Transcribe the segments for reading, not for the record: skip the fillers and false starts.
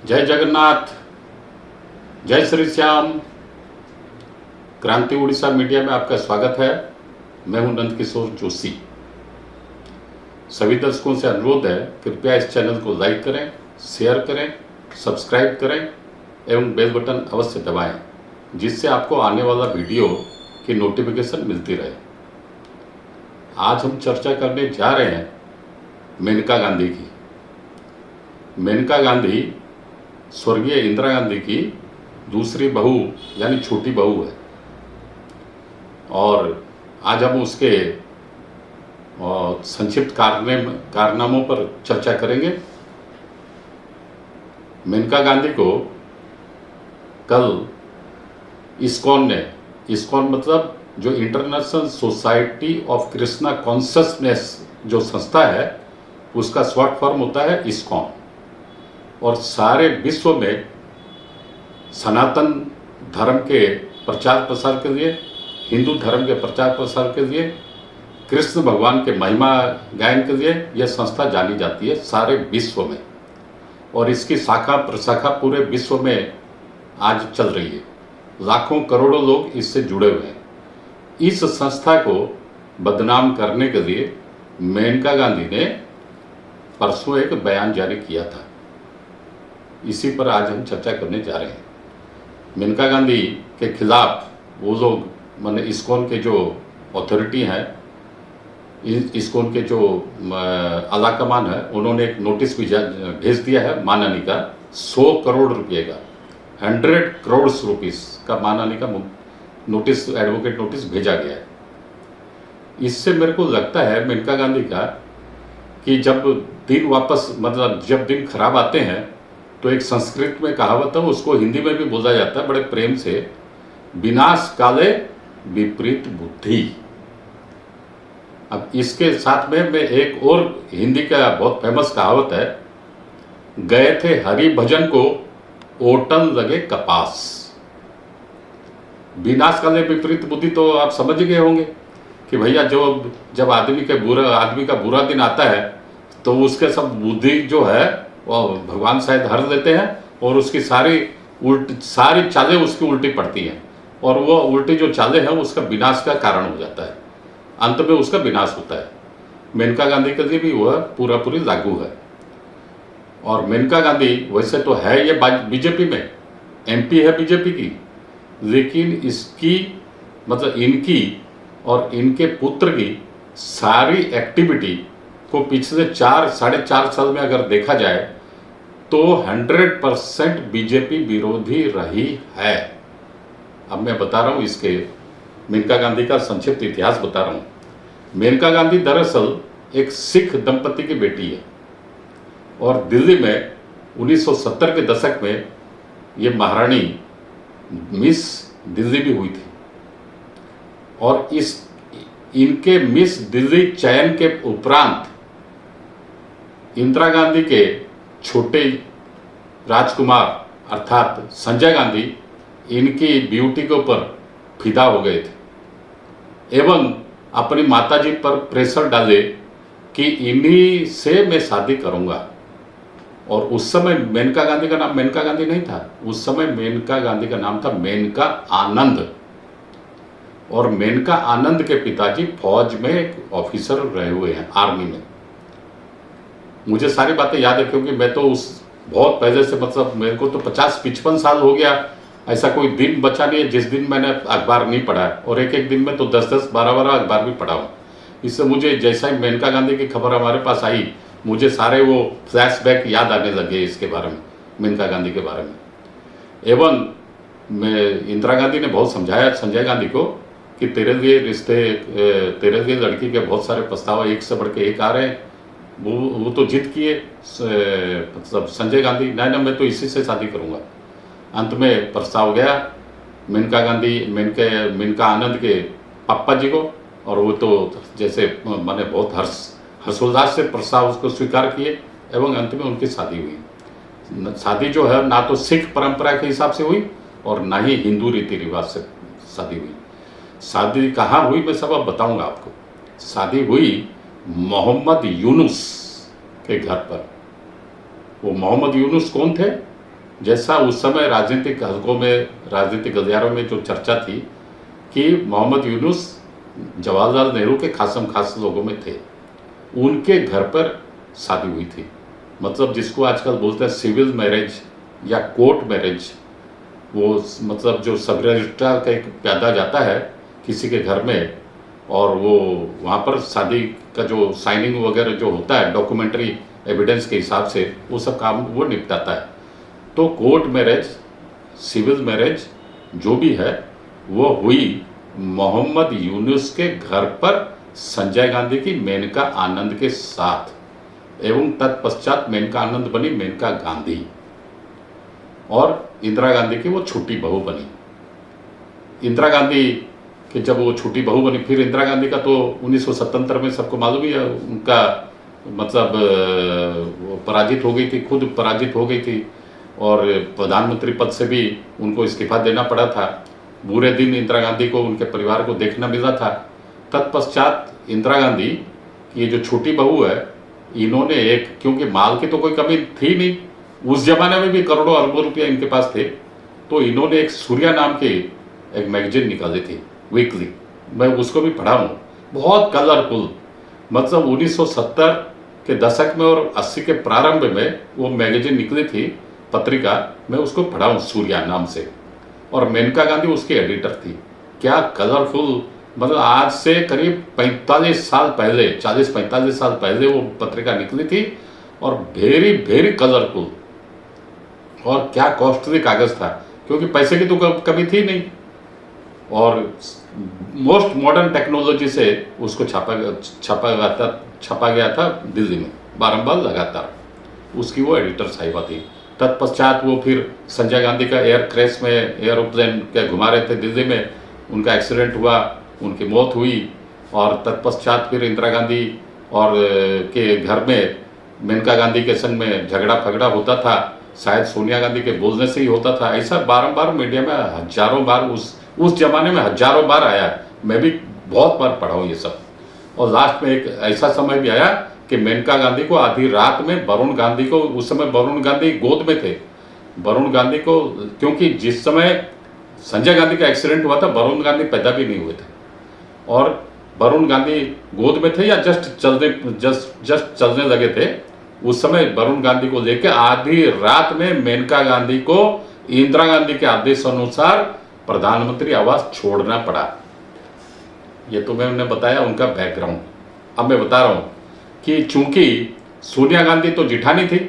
जय जगन्नाथ, जय श्री श्याम। क्रांति उड़ीसा मीडिया में आपका स्वागत है। मैं हूं नंद किशोर जोशी। सभी दर्शकों से अनुरोध है, कृपया इस चैनल को लाइक करें, शेयर करें, सब्सक्राइब करें एवं बेल बटन अवश्य दबाएं, जिससे आपको आने वाला वीडियो की नोटिफिकेशन मिलती रहे। आज हम चर्चा करने जा रहे हैं मेनका गांधी की। मेनका गांधी स्वर्गीय इंदिरा गांधी की दूसरी बहू यानी छोटी बहू है और आज हम उसके संक्षिप्त कारनामों पर चर्चा करेंगे। मेनका गांधी को कल इस्कॉन मतलब जो international society of Krishna consciousness जो संस्था है, उसका शॉर्ट फॉर्म होता है इस्कॉन। और सारे विश्व में सनातन धर्म के प्रचार प्रसार के लिए, हिंदू धर्म के प्रचार प्रसार के लिए, कृष्ण भगवान के महिमा गायन के लिए यह संस्था जानी जाती है सारे विश्व में। और इसकी शाखा प्रशाखा पूरे विश्व में आज चल रही है। लाखों करोड़ों लोग इससे जुड़े हुए हैं। इस संस्था को बदनाम करने के लिए मेनका गांधी ने परसों एक बयान जारी किया था। इसी पर आज हम चर्चा करने जा रहे हैं। मेनका गांधी के खिलाफ वो लोग माने इस्कॉन के जो अथॉरिटी हैं, इस्कॉन के जो आला कमान है, उन्होंने एक नोटिस भी भेज दिया है मानहानि का 100 करोड़ रुपये का, 100 करोड़ रुपीस का मानहानि का नोटिस, एडवोकेट नोटिस भेजा गया है। इससे मेरे को लगता है मेनका गांधी का कि जब दिन वापस मतलब जब दिन खराब आते हैं तो एक संस्कृत में कहावत है, उसको हिंदी में भी बोला जाता है बड़े प्रेम से, विनाश काले विपरीत बुद्धि। अब इसके साथ में मैं एक और हिंदी का बहुत फेमस कहावत है, गए थे हरि भजन को ओटन लगे कपास। विनाश काले विपरीत बुद्धि तो आप समझ गए होंगे कि भैया जब आदमी का बुरा दिन आता है तो उसके सब बुद्धि जो है वो भगवान शायद हर लेते हैं और उसकी सारी चालें उसकी उल्टी पड़ती हैं और वो उल्टी जो चालें हैं उसका विनाश का कारण हो जाता है। अंत में उसका विनाश होता है। मेनका गांधी के लिए भी वह पूरी लागू है। और मेनका गांधी वैसे तो है ये बीजेपी में, एमपी है बीजेपी की, लेकिन इसकी मतलब इनकी और इनके पुत्र की सारी एक्टिविटी को पिछले 4-4.5 साल में अगर देखा जाए तो 100% बीजेपी विरोधी रही है। अब मैं बता रहा हूँ इसके मेनका गांधी का संक्षिप्त इतिहास बता रहा हूँ। मेनका गांधी दरअसल एक सिख दंपति की बेटी है और दिल्ली में 1970 के दशक में ये महारानी मिस दिल्ली भी हुई थी। और इनके मिस दिल्ली चयन के उपरांत इंदिरा गांधी के छोटे राजकुमार अर्थात संजय गांधी इनकी ब्यूटी के ऊपर फिदा हो गए थे एवं अपनी माताजी पर प्रेशर डाले कि इन्हीं से मैं शादी करूंगा। और उस समय मेनका गांधी का नाम मेनका गांधी नहीं था, उस समय मेनका गांधी का नाम था मेनका आनंद। और मेनका आनंद के पिताजी फौज में एक ऑफिसर रहे हुए हैं, आर्मी में। मुझे सारी बातें याद है क्योंकि मैं तो बहुत पहले से मतलब मेरे को तो 50-55 साल हो गया, ऐसा कोई दिन बचा नहीं है जिस दिन मैंने अखबार नहीं पढ़ा है। और एक दिन में तो 10-10, 12-12 अखबार भी पढ़ा हूँ। इससे मुझे जैसा ही मेनका गांधी की खबर हमारे पास आई, मुझे सारे वो फ्लैशबैक याद आने लगे इसके बारे में, मेनका गांधी के बारे में। एवं इंदिरा गांधी ने बहुत समझाया संजय गांधी को कि तेरे लिए लड़की के बहुत सारे प्रस्ताव एक से बढ़ के एक आ रहे हैं। वो तो जिद किए मतलब संजय गांधी, नहीं मैं तो इसी से शादी करूंगा। अंत में प्रस्ताव गया मेनका आनंद के पापा जी को, और वो तो जैसे मैंने बहुत हर्षोल्लास से प्रस्ताव उसको स्वीकार किए एवं अंत में उनकी शादी हुई। शादी जो है ना तो सिख परंपरा के हिसाब से हुई और ना ही हिंदू रीति रिवाज से शादी हुई। शादी कहाँ हुई मैं सब अब बताऊंगा आपको। शादी हुई मोहम्मद यूनुस के घर पर। वो मोहम्मद यूनुस कौन थे? जैसा उस समय राजनीतिक हलकों में, राजनीतिक गलियारों में जो चर्चा थी कि मोहम्मद यूनुस जवाहरलाल नेहरू के खासम खास लोगों में थे, उनके घर पर शादी हुई थी। मतलब जिसको आजकल बोलते हैं सिविल मैरिज या कोर्ट मैरिज, वो मतलब जो सब रजिस्ट्रार का एक प्यादा जाता है किसी के घर में, और वो वहाँ पर शादी का जो साइनिंग वगैरह जो होता है डॉक्यूमेंट्री एविडेंस के हिसाब से, वो सब काम वो निपटाता है। तो कोर्ट मैरिज, सिविल मैरिज जो भी है वो हुई मोहम्मद यूनुस के घर पर संजय गांधी की मेनका आनंद के साथ, एवं तत्पश्चात मेनका आनंद बनी मेनका गांधी, और इंदिरा गांधी की वो छोटी बहू बनी। इंदिरा गांधी कि जब वो छोटी बहू बनी, फिर इंदिरा गांधी का तो 1977 में सबको मालूम ही है, उनका मतलब वो पराजित हो गई थी, खुद पराजित हो गई थी, और प्रधानमंत्री पद से भी उनको इस्तीफा देना पड़ा था। बुरे दिन इंदिरा गांधी को उनके परिवार को देखना मिला था। तत्पश्चात इंदिरा गांधी की ये जो छोटी बहू है, इन्होंने एक, क्योंकि माल की तो कोई कमी थी नहीं, उस जमाने में भी करोड़ों अरबों रुपया इनके पास थे, तो इन्होंने एक सूर्या नाम की एक मैगजीन निकाली थी, वीकली। मैं उसको भी पढ़ा हूँ, बहुत कलरफुल। मतलब 1970 के दशक में और 80 के प्रारंभ में वो मैगजीन निकली थी, पत्रिका, मैं उसको पढ़ा हूँ सूर्या नाम से, और मेनका गांधी उसकी एडिटर थी। क्या कलरफुल, मतलब आज से करीब 45 साल पहले, 40-45 साल पहले वो पत्रिका निकली थी, और वेरी वेरी कलरफुल, और क्या कॉस्टली कागज था, क्योंकि पैसे की तो कमी थी नहीं, और मोस्ट मॉडर्न टेक्नोलॉजी से उसको छपा गया था दिल्ली में बारंबार लगातार। उसकी वो एडिटर साहिबा थी। तत्पश्चात वो फिर संजय गांधी का एयर क्रैश में, एरोप्लेन के घुमा रहे थे दिल्ली में, उनका एक्सीडेंट हुआ, उनकी मौत हुई, और तत्पश्चात फिर इंदिरा गांधी और के घर में मेनका गांधी के संग में झगड़ा फगड़ा होता था, शायद सोनिया गांधी के बोलने से ही होता था। ऐसा बारंबार मीडिया में हजारों बार, उस जमाने में हजारों बार आया। मैं भी बहुत बार पढ़ा हूँ ये सब। और लास्ट में एक ऐसा समय भी आया कि मेनका गांधी को आधी रात में वरुण गांधी को, उस समय वरुण गांधी गोद में थे, वरुण गांधी को, क्योंकि जिस समय संजय गांधी का एक्सीडेंट हुआ था वरुण गांधी पैदा भी नहीं हुए थे, और वरुण गांधी गोद में थे या जस्ट चलने लगे थे। उस समय वरुण गांधी को लेकर आधी रात में मेनका गांधी को इंदिरा गांधी के आदेश अनुसार प्रधानमंत्री आवास छोड़ना पड़ा। ये तो मैंने बताया उनका बैकग्राउंड। अब मैं बता रहा हूँ कि चूंकि सोनिया गांधी तो जिठानी थी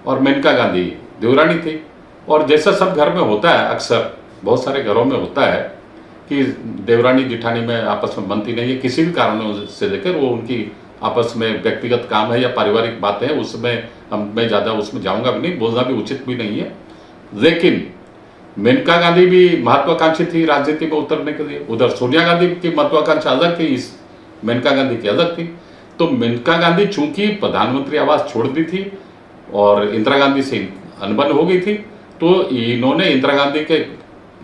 और मेनका गांधी देवरानी थी, और जैसा सब घर में होता है, अक्सर बहुत सारे घरों में होता है कि देवरानी जिठानी में आपस में बनती नहीं है, किसी भी कारणों से लेकर, वो उनकी आपस में व्यक्तिगत काम है या पारिवारिक बातें हैं, उसमें मैं ज़्यादा उसमें जाऊंगा भी नहीं, बोलना भी उचित भी नहीं है। लेकिन मेनका गांधी भी महत्वाकांक्षी थी राजनीति में उतरने के लिए, उधर सोनिया गांधी की महत्वाकांक्षा अलग थी, इस मेनका गांधी की अलग थी। तो मेनका गांधी चूंकि प्रधानमंत्री आवास छोड़ दी थी और इंदिरा गांधी से अनबन हो गई थी, तो इन्होंने इंदिरा गांधी के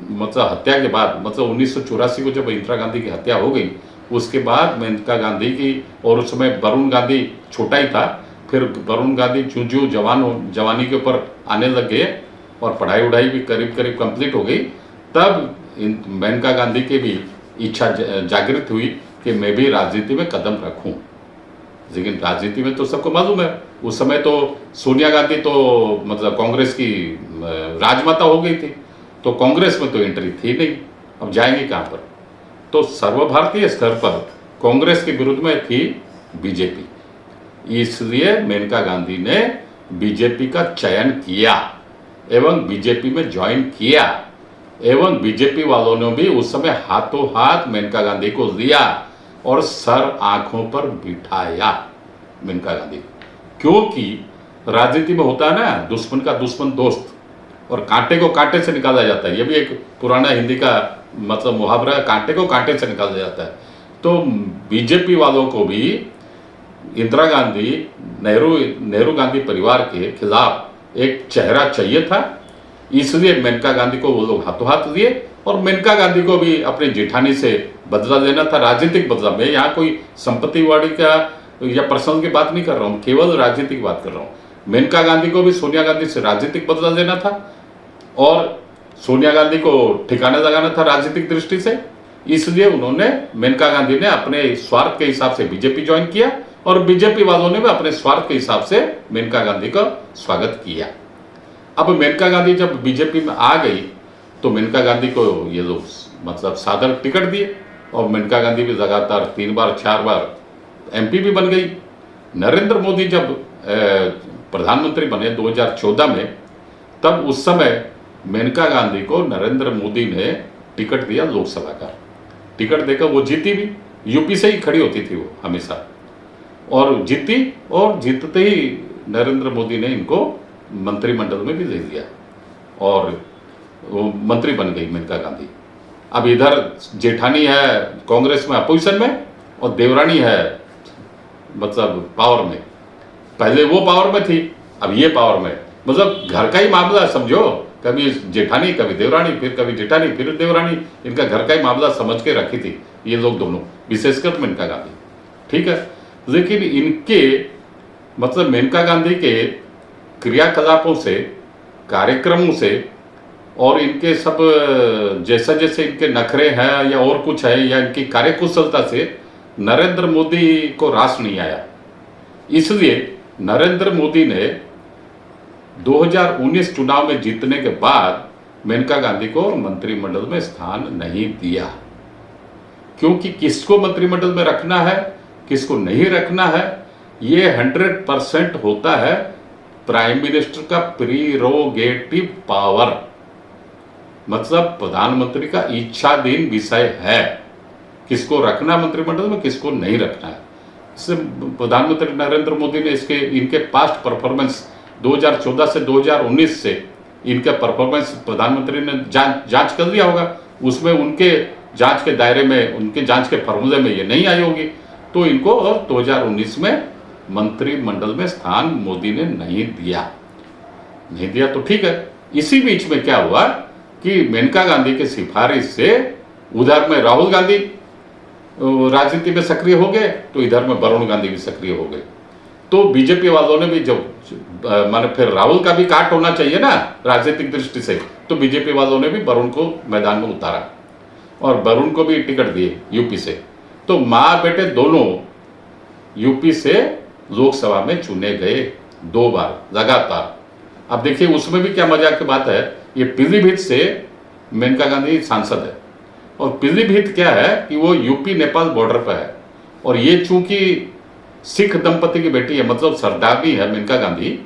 मतलब हत्या के बाद, मतलब 1984 को जब इंदिरा गांधी की हत्या हो गई, उसके बाद मेनका गांधी की, और उस समय वरुण गांधी छोटा ही था, फिर वरुण गांधी जो जवानी के ऊपर आने लग गए और पढ़ाई वढ़ाई भी करीब करीब कंप्लीट हो गई, तब मेनका गांधी की भी इच्छा जागृत हुई कि मैं भी राजनीति में कदम रखूं। लेकिन राजनीति में तो सबको मालूम है, उस समय तो सोनिया गांधी तो मतलब कांग्रेस की राजमाता हो गई थी, तो कांग्रेस में तो एंट्री थी नहीं, अब जाएंगे कहाँ पर। तो सर्वभारतीय स्तर पर कांग्रेस के विरुद्ध में थी बीजेपी, इसलिए मेनका गांधी ने बीजेपी का चयन किया एवं बीजेपी में ज्वाइन किया, एवं बीजेपी वालों ने भी उस समय हाथों हाथ मेनका गांधी को लिया और सर आंखों पर बिठाया मेनका गांधी। क्योंकि राजनीति में होता है ना, दुश्मन का दुश्मन दोस्त, और कांटे को कांटे से निकाला जाता है। ये भी एक पुराना हिंदी का मतलब मुहावरा है, कांटे को कांटे से निकाला जाता है। तो बीजेपी वालों को भी इंदिरा गांधी, नेहरू गांधी परिवार के खिलाफ एक चेहरा चाहिए था, इसलिए मेनका गांधी को वो लोग हाथों हाथ लिए, और मेनका गांधी को भी अपने जेठानी से बदला लेना था, राजनीतिक बदला। मैं यहाँ कोई संपत्ति वाड़ी का या पर्सनल की बात नहीं कर रहा हूँ, केवल राजनीतिक बात कर रहा हूँ। मेनका गांधी को भी सोनिया गांधी से राजनीतिक बदला लेना था, और सोनिया गांधी को ठिकाना लगाना था राजनीतिक दृष्टि से, इसलिए उन्होंने, मेनका गांधी ने अपने स्वार्थ के हिसाब से बीजेपी ज्वाइन किया और बीजेपी वालों ने भी अपने स्वार्थ के हिसाब से मेनका गांधी का स्वागत किया। अब मेनका गांधी जब बीजेपी में आ गई तो मेनका गांधी को ये लोग मतलब सादर टिकट दिए और मेनका गांधी भी लगातार 3 बार 4 बार एमपी भी बन गई। नरेंद्र मोदी जब प्रधानमंत्री बने 2014 में, तब उस समय मेनका गांधी को नरेंद्र मोदी ने टिकट दिया लोकसभा का। टिकट देकर वो जीती भी, यूपी से ही खड़ी होती थी वो हमेशा, और जीती, और जीतते ही नरेंद्र मोदी ने इनको मंत्रिमंडल में भी ले लिया और वो मंत्री बन गई मेनका गांधी। अब इधर जेठानी है कांग्रेस में अपोजिशन में और देवरानी है मतलब पावर में। पहले वो पावर में थी, अब ये पावर में, मतलब घर का ही मामला समझो, कभी जेठानी कभी देवरानी, फिर कभी जेठानी फिर देवरानी, इनका घर का ही मामला समझ के रखी थी ये लोग दोनों, विशेषकर मेनका गांधी। ठीक है, लेकिन इनके मतलब मेनका गांधी के क्रियाकलापों से, कार्यक्रमों से और इनके सब जैसा जैसे इनके नखरे हैं या और कुछ है या इनकी कार्यकुशलता से नरेंद्र मोदी को रास नहीं आया। इसलिए नरेंद्र मोदी ने 2019 चुनाव में जीतने के बाद मेनका गांधी को मंत्रिमंडल में स्थान नहीं दिया, क्योंकि किसको मंत्रिमंडल में रखना है किसको नहीं रखना है ये 100% होता है प्राइम मिनिस्टर का प्रीरोगेटिव पावर, मतलब प्रधानमंत्री का इच्छाधीन विषय है किसको रखना मंत्रिमंडल में किसको नहीं रखना है। इससे प्रधानमंत्री नरेंद्र मोदी ने इनके पास्ट परफॉर्मेंस 2014 से 2019 से इनका परफॉर्मेंस प्रधानमंत्री ने जांच कर लिया होगा, उसमें उनके जांच के दायरे में, उनके जांच के फॉर्मूले में ये नहीं आई होगी, तो इनको और 2019 में मंत्रिमंडल में स्थान मोदी ने नहीं दिया तो ठीक है। इसी बीच में क्या हुआ कि मेनका गांधी के सिफारिश से उधर में राहुल गांधी राजनीति में सक्रिय हो गए तो इधर में वरुण गांधी भी सक्रिय हो गए। तो बीजेपी वालों ने भी जब माने फिर राहुल का भी काट होना चाहिए ना राजनीतिक दृष्टि से, तो बीजेपी वालों ने भी वरुण को मैदान में उतारा और वरुण को भी टिकट दिए यूपी से। तो माँ बेटे दोनों यूपी से लोकसभा में चुने गए 2 बार लगातार। अब देखिए उसमें भी क्या मजाक की बात है, ये पीलीभीत से मेनका गांधी सांसद है और पीलीभीत क्या है कि वो यूपी नेपाल बॉर्डर पर है और ये चूंकि सिख दंपति की बेटी है, मतलब सरदारनी है मेनका गांधी,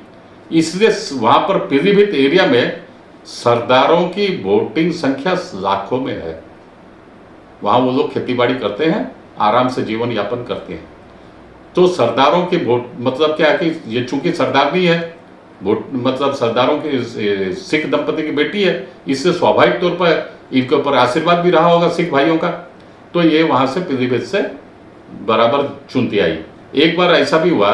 इसलिए वहां पर पीलीभीत एरिया में सरदारों की वोटिंग संख्या लाखों में है। वहां वो लोग खेतीबाड़ी करते हैं, आराम से जीवन यापन करते हैं। तो सरदारों की वोट मतलब क्या है कि ये चूंकि सरदारनी है, वोट मतलब सरदारों की सिख दंपति की बेटी है, इससे स्वाभाविक तौर पर इनके ऊपर आशीर्वाद भी रहा होगा सिख भाइयों का, तो ये वहां से पीलीभीत से बराबर चुनती आई। एक बार ऐसा भी हुआ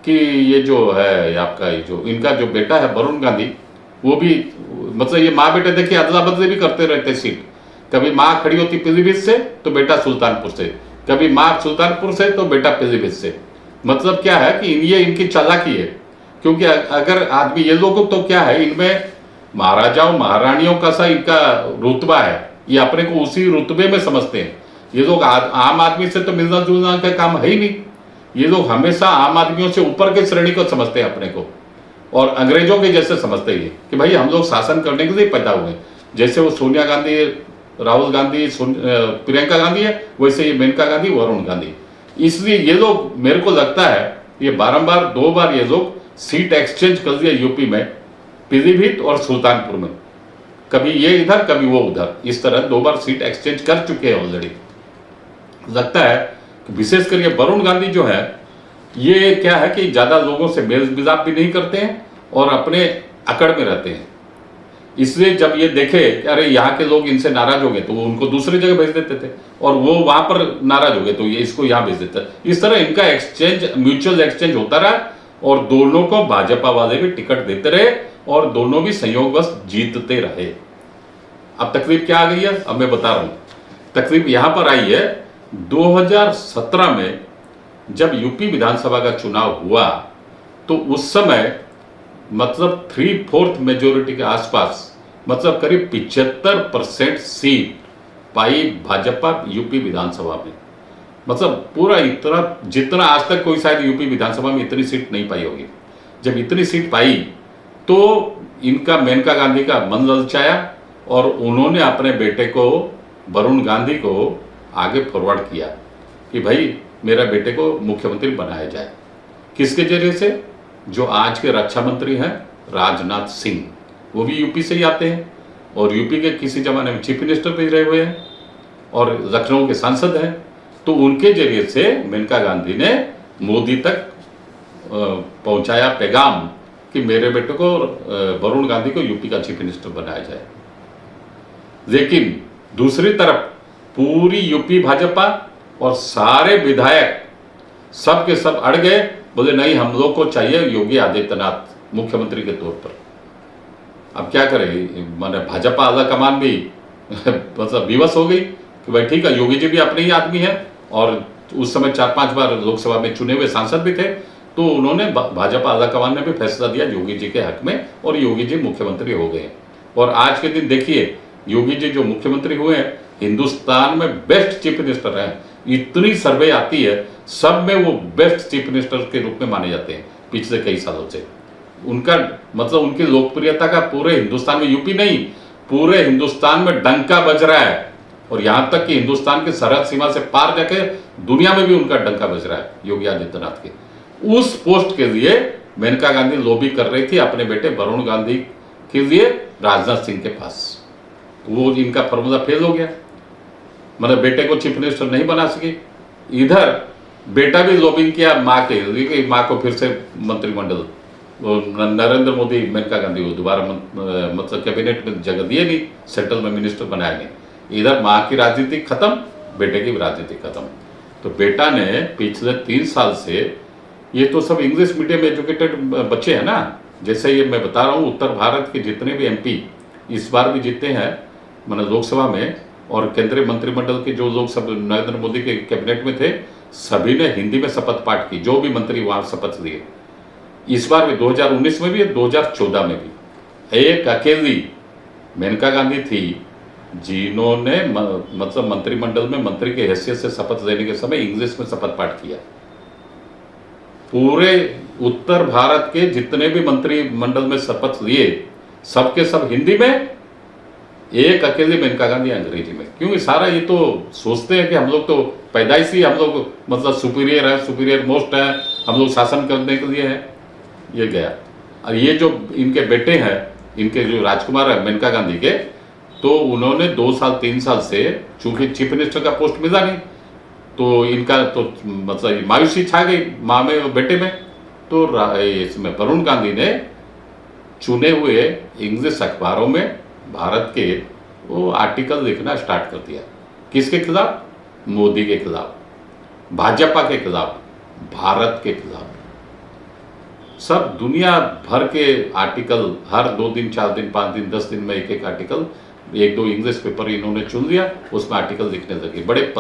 कि ये जो है आपका ये जो इनका जो बेटा है वरुण गांधी, वो भी मतलब ये माँ बेटे देखिए अदला बदली भी करते रहते सीट, कभी माँ खड़ी होती पीलीभीत से तो बेटा सुल्तानपुर से, कभी माँ सुल्तानपुर से तो बेटा पीलीभीत से। मतलब क्या है कि ये इनकी चालाकी है, क्योंकि अगर आदमी ये लोगों तो क्या है इनमें महाराजाओं महारानियों का सा इनका रुतबा है, ये अपने को उसी रुतबे में समझते हैं। ये लोग आम आदमी से तो मिलना जुलना का काम है ही नहीं, ये लोग हमेशा आम आदमियों से ऊपर के श्रेणी को समझते हैं अपने को, और अंग्रेजों के जैसे समझते हैं कि भाई हम लोग शासन करने के लिए पैदा हुए। जैसे वो सोनिया गांधी, राहुल गांधी, प्रियंका गांधी है, वैसे ये मेनका गांधी, वरुण गांधी। इसलिए ये लोग, मेरे को लगता है ये बारंबार 2 बार ये लोग सीट एक्सचेंज कर दिया यूपी में, पीलीभीत और सुल्तानपुर में, कभी ये इधर कभी वो उधर, इस तरह 2 बार सीट एक्सचेंज कर चुके हैं ऑलरेडी। लगता है विशेषकर ये वरुण गांधी जो है ये क्या है कि ज्यादा लोगों से मेल मिलाप भी नहीं करते हैं और अपने अकड़ में रहते हैं। इसलिए जब ये देखे कि अरे यहाँ के लोग इनसे नाराज हो गए तो वो उनको दूसरी जगह भेज देते थे, और वो वहां पर नाराज हो गए तो ये इसको यहाँ भेज देता। इस तरह इनका एक्सचेंज, म्यूचुअल एक्सचेंज होता रहा और दोनों को भाजपा वाले भी टिकट देते रहे और दोनों भी संयोगवश जीतते रहे। अब तकलीफ क्या आ गई है, अब मैं बता रहा हूं। तकलीफ यहां पर आई है 2017 में जब यूपी विधानसभा का चुनाव हुआ तो उस समय मतलब 3/4 मेजोरिटी के आसपास मतलब करीब 75% सीट पाई भाजपा यूपी विधानसभा में। मतलब पूरा इतना, जितना आज तक कोई शायद यूपी विधानसभा में इतनी सीट नहीं पाई होगी। जब इतनी सीट पाई तो इनका, मेनका गांधी का मन ललचाया और उन्होंने अपने बेटे को, वरुण गांधी को आगे फॉरवर्ड किया कि भाई मेरा बेटे को मुख्यमंत्री बनाया जाए। किसके जरिए से? जो आज के रक्षा मंत्री हैं राजनाथ सिंह, वो भी यूपी से ही आते हैं और यूपी के किसी जमाने में चीफ मिनिस्टर भी रहे हुए हैं और लखनऊ के सांसद हैं। तो उनके जरिए से मेनका गांधी ने मोदी तक पहुंचाया पैगाम कि मेरे बेटे को, वरुण गांधी को यूपी का चीफ मिनिस्टर बनाया जाए। लेकिन दूसरी तरफ पूरी यूपी भाजपा और सारे विधायक सब के सब अड़ गए, बोले नहीं, हम लोग को चाहिए योगी आदित्यनाथ मुख्यमंत्री के तौर पर। अब क्या करें, माने भाजपा आला कमान भी मतलब विवश हो गई कि भाई ठीक है, योगी जी भी अपने ही आदमी है और उस समय 4-5 बार लोकसभा में चुने हुए सांसद भी थे। तो उन्होंने, भाजपा आला कमान ने भी फैसला दिया योगी जी के हक में और योगी जी मुख्यमंत्री हो गए। और आज के दिन देखिए, योगी जी जो मुख्यमंत्री हुए हैं, हिंदुस्तान में बेस्ट चीफ मिनिस्टर हैं। इतनी सर्वे आती है, सब में वो बेस्ट चीफ मिनिस्टर के रूप में माने जाते हैं पिछले कई सालों से। उनका मतलब, उनकी लोकप्रियता का पूरे हिंदुस्तान में, यूपी नहीं पूरे हिंदुस्तान में डंका बज रहा है। और यहां तक कि हिंदुस्तान की सरहद सीमा से पार जाके दुनिया में भी उनका डंका बज रहा है योगी आदित्यनाथ के। उस पोस्ट के लिए मेनका गांधी लॉबी कर रही थी अपने बेटे वरुण गांधी के लिए राजनाथ सिंह के पास। वो इनका फॉर्मूला फेल हो गया, मतलब बेटे को चीफ मिनिस्टर नहीं बना सकी। इधर बेटा भी लॉबिंग किया माँ के लिए, माँ को फिर से मंत्रिमंडल, नरेंद्र मोदी मेनका गांधी को दोबारा मतलब कैबिनेट में जगह दिए नहीं, सेंट्रल में मिनिस्टर बनाया नहीं। इधर माँ की राजनीति खत्म, बेटे की राजनीति खत्म। तो बेटा ने पिछले 3 साल से, ये तो सब इंग्लिश मीडियम एजुकेटेड बच्चे हैं ना, जैसे ये मैं बता रहा हूँ, उत्तर भारत के जितने भी एमपी इस बार भी जीते हैं मतलब लोकसभा में, और केंद्रीय मंत्रिमंडल के जो लोग सब नरेंद्र मोदी के कैबिनेट में थे, सभी ने हिंदी में शपथ पाठ की, जो भी मंत्री वहां शपथ लिए। इस बार भी 2019 में भी, 2014 में भी एक अकेली मेनका गांधी थी जिन्होंने मतलब मंत्रिमंडल में मंत्री के हैसियत से शपथ लेने के समय इंग्लिश में शपथ पाठ किया। पूरे उत्तर भारत के जितने भी मंत्रिमंडल में शपथ लिए, सबके सब हिंदी में, एक अकेले मेनका गांधी अंग्रेजी में। क्योंकि सारा ये तो सोचते हैं कि हम लोग तो पैदाइशी, हम लोग मतलब सुपीरियर है, सुपीरियर मोस्ट है, हम लोग शासन करने के लिए है। ये गया। और ये जो इनके बेटे हैं, इनके जो राजकुमार है मेनका गांधी के, तो उन्होंने 2 साल 3 साल से, चूंकि चीफ मिनिस्टर का पोस्ट मिला नहीं, तो इनका तो मतलब मायूसी छा गई माँ में और बेटे में। तो इसमें वरुण गांधी ने चुने हुए इंग्लिश अखबारों में भारत के वो आर्टिकल लिखना स्टार्ट कर दिया। किसके खिलाफ? मोदी के खिलाफ, भाजपा के खिलाफ, भारत के खिलाफ। सब दुनिया भर के आर्टिकल, हर 2 दिन 4 दिन 5 दिन 10 दिन में एक आर्टिकल, 1-2 इंग्लिश पेपर इन्होंने चुन लिया, उसमें आर्टिकल लिखने लगे। बड़े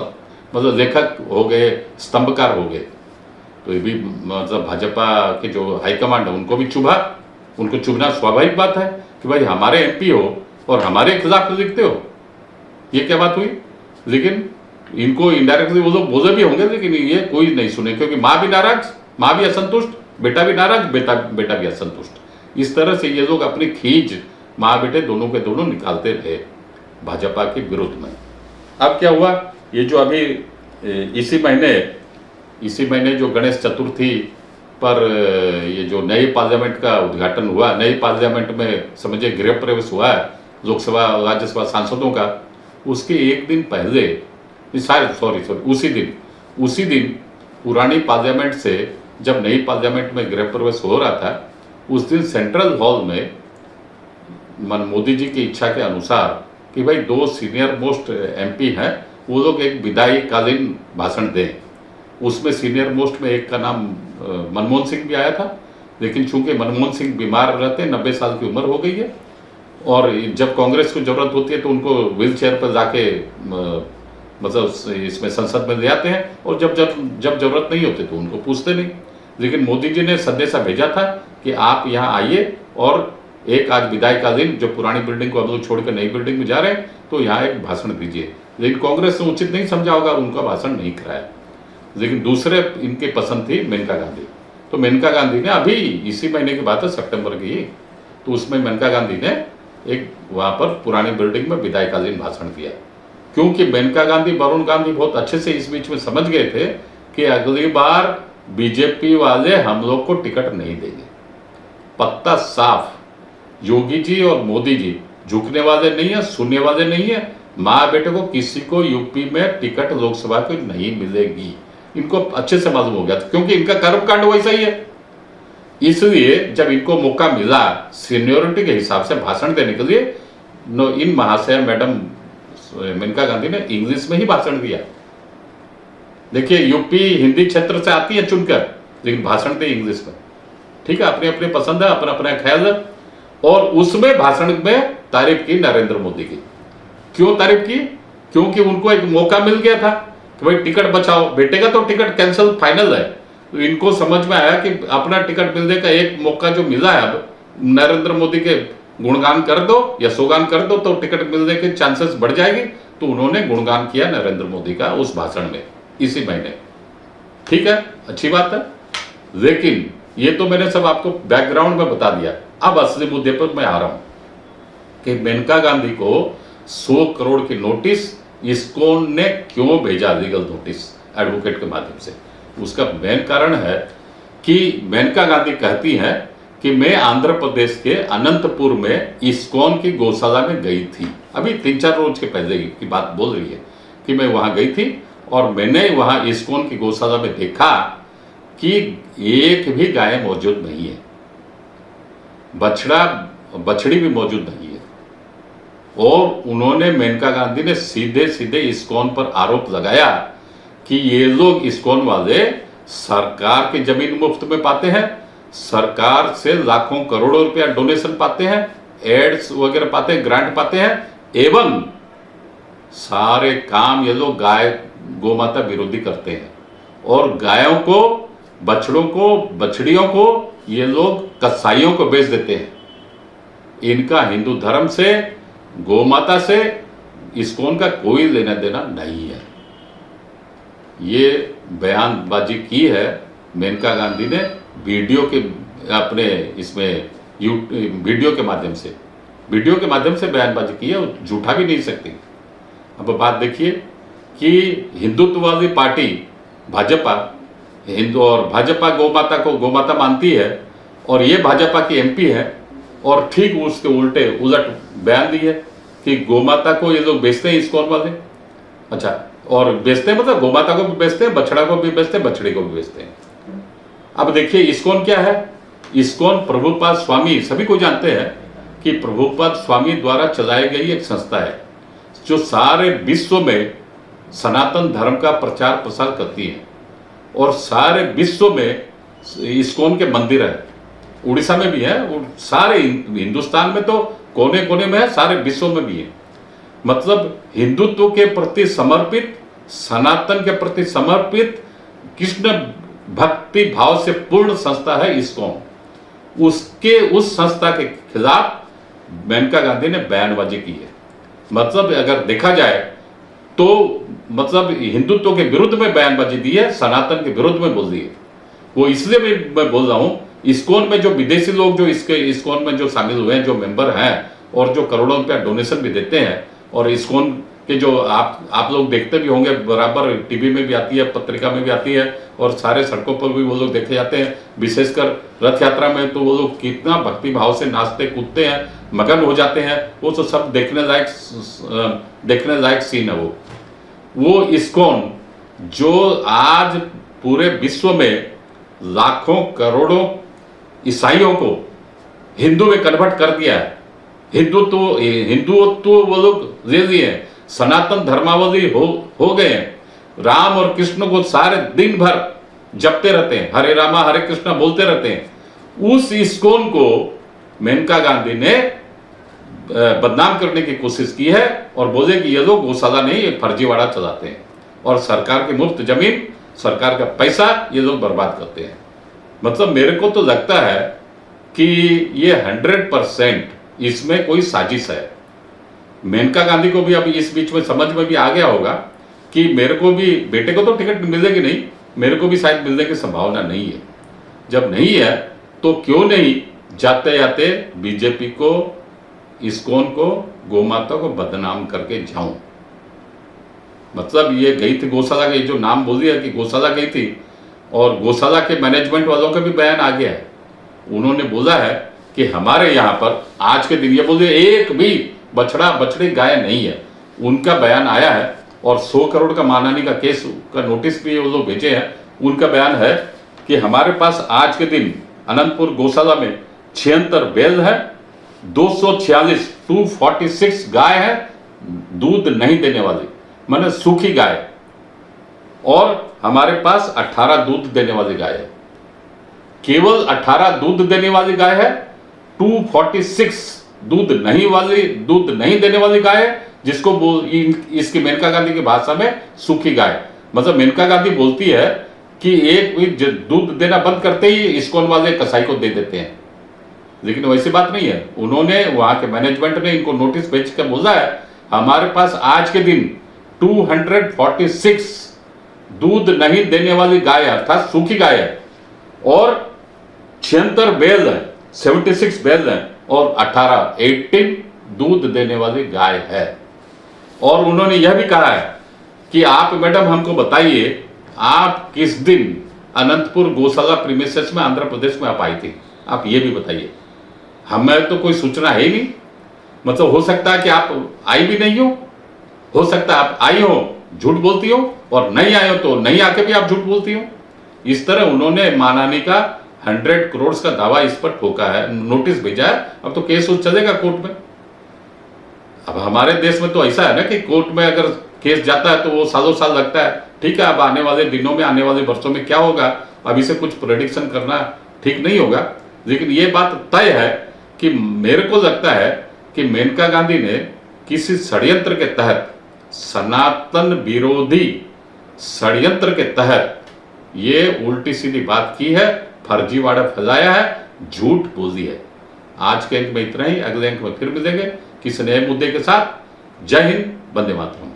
मतलब लेखक हो गए, स्तंभकार हो गए। तो ये भी मतलब भाजपा के जो हाईकमांड है उनको भी चुभा, उनको चुभना स्वाभाविक बात है कि भाई हमारे एमपी हो और हमारे खिलाफ लिखते हो, ये क्या बात हुई। लेकिन इनको इनडायरेक्टली वो लोग बोले भी होंगे, लेकिन ये कोई नहीं सुने, क्योंकि माँ भी नाराज, माँ भी असंतुष्ट, बेटा भी नाराज, बेटा भी असंतुष्ट। इस तरह से ये लोग अपनी खींच माँ बेटे दोनों के दोनों निकालते रहे भाजपा के विरुद्ध में। अब क्या हुआ, ये जो अभी इसी महीने जो गणेश चतुर्थी पर ये जो नई पार्लियामेंट का उद्घाटन हुआ, नई पार्लियामेंट में समझिए गृह प्रवेश हुआ है लोकसभा राज्यसभा सांसदों का, उसके एक दिन पहले, उसी दिन पुरानी पार्लियामेंट से जब नई पार्लियामेंट में गृह प्रवेश हो रहा था, उस दिन सेंट्रल हॉल में मोदी जी की इच्छा के अनुसार कि भाई 2 सीनियर मोस्ट एमपी हैं, वो लोग एक विदाईकालीन भाषण दें। उसमें सीनियर मोस्ट में एक का नाम मनमोहन सिंह भी आया था, लेकिन चूंकि मनमोहन सिंह बीमार रहते, 90 साल की उम्र हो गई है, और जब कांग्रेस को जरूरत होती है तो उनको व्हील चेयर पर जाके मतलब इसमें संसद में ले आते हैं, और जब जरूरत नहीं होती तो उनको पूछते नहीं। लेकिन मोदी जी ने संदेशा भेजा था कि आप यहाँ आइए और एक आज विदाई का दिन, जो पुरानी बिल्डिंग को हम लोग छोड़कर नई बिल्डिंग में जा रहे हैं, तो यहाँ एक भाषण दीजिए। लेकिन कांग्रेस ने उचित नहीं समझा होगा, उनका भाषण नहीं कराया। लेकिन दूसरे इनके पसंद थी मेनका गांधी, तो मेनका गांधी ने अभी इसी महीने की बात है, सितंबर की, तो उसमें मेनका गांधी ने एक वहाँ पर पुरानी बिल्डिंग में विदाईकालीन भाषण दिया। क्योंकि मेनका गांधी, वरुण गांधी बहुत अच्छे से इस बीच में समझ गए थे कि अगली बार बीजेपी वाले हम लोग को टिकट नहीं देंगे। पत्ता साफ, योगी जी और मोदी जी झुकने वाले नहीं है, सुनने वाले नहीं है। माँ बेटे को किसी को यूपी में टिकट लोकसभा की नहीं मिलेगी, इनको अच्छे से मालूम हो गया था, क्योंकि इनका कर्मकांड वैसा ही है। इसलिए जब इनको मौका मिला सीनियोरिटी के हिसाब से भाषण देने के लिए, इन महाशय मैडम मेनका गांधी ने इंग्लिश में ही भाषण दिया। देखिए, यूपी हिंदी क्षेत्र से आती है चुनकर, लेकिन भाषण दे इंग्लिश में। ठीक है, अपनी अपनी पसंद है, अपना अपना ख्याल है। और उसमें भाषण में तारीफ की नरेंद्र मोदी की। क्यों तारीफ की? क्योंकि उनको एक मौका मिल गया था कि भाई टिकट बचाओ, बेटे का तो टिकट कैंसिल फाइनल है। तो इनको समझ में आया कि अपना टिकट मिलने का एक मौका जो मिला है, अब नरेंद्र मोदी के गुणगान कर दो या सोगान कर दो तो टिकट मिलने के चांसेस बढ़ जाएगी। तो उन्होंने गुणगान किया नरेंद्र मोदी का उस भाषण में इसी महीने। ठीक है, अच्छी बात है। लेकिन ये तो मैंने सब आपको बैकग्राउंड में बता दिया। अब असली मुद्दे पर मैं आ रहा हूं कि मेनका गांधी को 100 करोड़ की नोटिस इस्कॉन ने क्यों भेजा, लीगल नोटिस एडवोकेट के माध्यम से। उसका मेन कारण है कि मेनका गांधी कहती हैं कि मैं आंध्र प्रदेश के अनंतपुर में इस्कॉन की गौशाला में गई थी। अभी 3-4 रोज के पहले की बात बोल रही है कि मैं वहां गई थी और मैंने वहां इस्कॉन की गौशाला में देखा कि एक भी गाय मौजूद नहीं है, बछड़ी भी मौजूद नहीं है। और उन्होंने, मेनका गांधी ने सीधे सीधे इस्कॉन पर आरोप लगाया कि ये लोग इस्कॉन वाले सरकार की जमीन मुफ्त में पाते हैं, सरकार से लाखों करोड़ों रुपया डोनेशन पाते हैं, एड्स वगैरह पाते हैं, ग्रांट पाते हैं, एवं सारे काम ये लोग गौमाता विरोधी करते हैं। और गायों को, बछड़ों को, बछड़ियों को ये लोग कसाईयों को बेच देते हैं। इनका हिंदू धर्म से, गौमाता से इस्कॉन का कोई लेना देना नहीं है। ये बयानबाजी की है मेनका गांधी ने वीडियो के, अपने इसमें वीडियो के माध्यम से बयानबाजी की है, झूठा भी नहीं सकती। अब बात देखिए कि हिंदुत्ववादी पार्टी भाजपा, और भाजपा गौमाता को गौमाता मानती है, और ये भाजपा की एमपी है, और ठीक उसके उलट बयान दी है कि गौमाता को ये लोग बेचते हैं इस्कॉन वाले। अच्छा, और बेचते हैं मतलब गौमाता को भी बेचते हैं, बछड़ा को भी बेचते हैं, बछड़ी को भी बेचते हैं। अब देखिए इस्कॉन क्या है। इस्कॉन प्रभुपाद स्वामी, सभी को जानते हैं कि प्रभुपाद स्वामी द्वारा चलाई गई एक संस्था है जो सारे विश्व में सनातन धर्म का प्रचार प्रसार करती है। और सारे विश्व में इस्कॉन के मंदिर है, उड़ीसा में भी है, और सारे हिंदुस्तान में तो कोने कोने में है, सारे विश्व में भी है। मतलब हिंदुत्व के प्रति समर्पित, सनातन के प्रति समर्पित, कृष्ण भक्ति भाव से पूर्ण संस्था है इस्कॉन। उस संस्था के खिलाफ मेनका गांधी ने बयानबाजी की है। मतलब अगर देखा जाए तो मतलब हिंदुत्व के विरुद्ध में बयानबाजी दी है, सनातन के विरुद्ध में बोल दी है। वो इसलिए भी मैं बोल रहा हूं, इस्कॉन में जो विदेशी लोग जो इस्कॉन में जो शामिल हुए हैं, जो मेंबर हैं और जो करोड़ों रुपया डोनेशन भी देते हैं, और इस्कॉन के जो आप लोग देखते भी होंगे, बराबर टीवी में भी आती है, पत्रिका में भी आती है, और सारे सड़कों पर भी वो लोग देखे जाते हैं। विशेषकर रथ यात्रा में तो वो लोग कितना भक्ति भाव से नाचते कूदते हैं, मगन हो जाते हैं। वो तो सब देखने लायक सीन है। वो इस्कॉन जो आज पूरे विश्व में लाखों करोड़ों ईसाइयों को हिंदू में कन्वर्ट कर दिया है। हिंदुत्व वो लोग ले लिए हैं, सनातन धर्मावलंबी हो गए हैं। राम और कृष्ण को सारे दिन भर जपते रहते हैं, हरे रामा हरे कृष्णा बोलते रहते हैं। उस इस्कॉन को मेनका गांधी ने बदनाम करने की कोशिश की है और बोले कि ये लोग गौशाला नहीं, ये फर्जीवाड़ा चलाते हैं और सरकार की मुफ्त जमीन, सरकार का पैसा ये लोग बर्बाद करते हैं। मतलब मेरे को तो लगता है कि ये 100% इसमें कोई साजिश है। मेनका गांधी को भी अभी इस बीच में समझ में भी आ गया होगा कि मेरे को भी, बेटे को तो टिकट मिलेगी नहीं, मेरे को भी शायद मिलने की संभावना नहीं है। जब नहीं है तो क्यों नहीं जाते जाते बीजेपी को, इस्कॉन को, गोमाता को बदनाम करके जाऊं। मतलब ये गई थी गौशाला के, जो नाम बोल दिया कि गौशाला गई थी, और गौशाला के मैनेजमेंट वालों का भी बयान आ गया है। उन्होंने बोला है कि हमारे यहाँ पर आज के दिन, ये बोल दिया, एक भी बछड़ा बछड़ी गाय नहीं है। उनका बयान आया है और 100 करोड़ का मानहानि का केस का नोटिस भी वो लोग भेजे हैं। उनका बयान है कि हमारे पास आज के दिन अनंतपुर गौशाला में 76 बैल है, 246 गाय है दूध नहीं देने वाली, माने सूखी गाय, और हमारे पास 18 दूध देने वाली गाय है। केवल 18 दूध देने वाली गाय है, 246 दूध नहीं देने वाली गाय है, जिसको इसकी मेनका गांधी की भाषा में सूखी गाय। मतलब मेनका गांधी बोलती है कि एक भी दूध देना बंद करते ही इस्कॉन वाले कसाई को दे देते हैं, लेकिन वैसी बात नहीं है। उन्होंने, वहां के मैनेजमेंट ने इनको नोटिस भेज कर बोला है हमारे पास आज के दिन 246 दूध नहीं देने वाली गाय अर्थात सूखी गाय है, और 76 बैल है, 76 बैल है, और 18 दूध देने वाली गाय है। और उन्होंने यह भी कहा है कि आप मैडम हमको बताइए, आप किस दिन अनंतपुर गौशाला प्रीमिसेस में आंध्र प्रदेश में आप आई थी, आप ये भी बताइए। हमें तो कोई सूचना है ही नहीं। मतलब हो सकता है कि आप आई भी नहीं हो सकता है आप आई हो झूठ बोलती हो, और नहीं आए हो तो नहीं आके भी आप झूठ बोलती हो। इस तरह उन्होंने मानहानि का 100 करोड़ का दावा इस पर ठोका है, नोटिस भेजा है। अब तो केस चलेगा कोर्ट में। अब हमारे देश में तो ऐसा है ना कि कोर्ट में अगर केस जाता है तो वो सालों साल लगता है। ठीक है, अब आने वाले दिनों में, आने वाले वर्षों में क्या होगा, अभी से कुछ प्रेडिक्शन करना ठीक नहीं होगा। लेकिन ये बात तय है कि मेरे को लगता है कि मेनका गांधी ने किसी षड्यंत्र के तहत, सनातन विरोधी षड्यंत्र के तहत ये उल्टी सीधी बात की है, फर्जीवाड़ा फैलाया है, झूठ बोली है। आज के अंक में इतना ही, अगले अंक में फिर मिलेंगे किसी नए मुद्दे के साथ। जय हिंद, वंदे मातरम।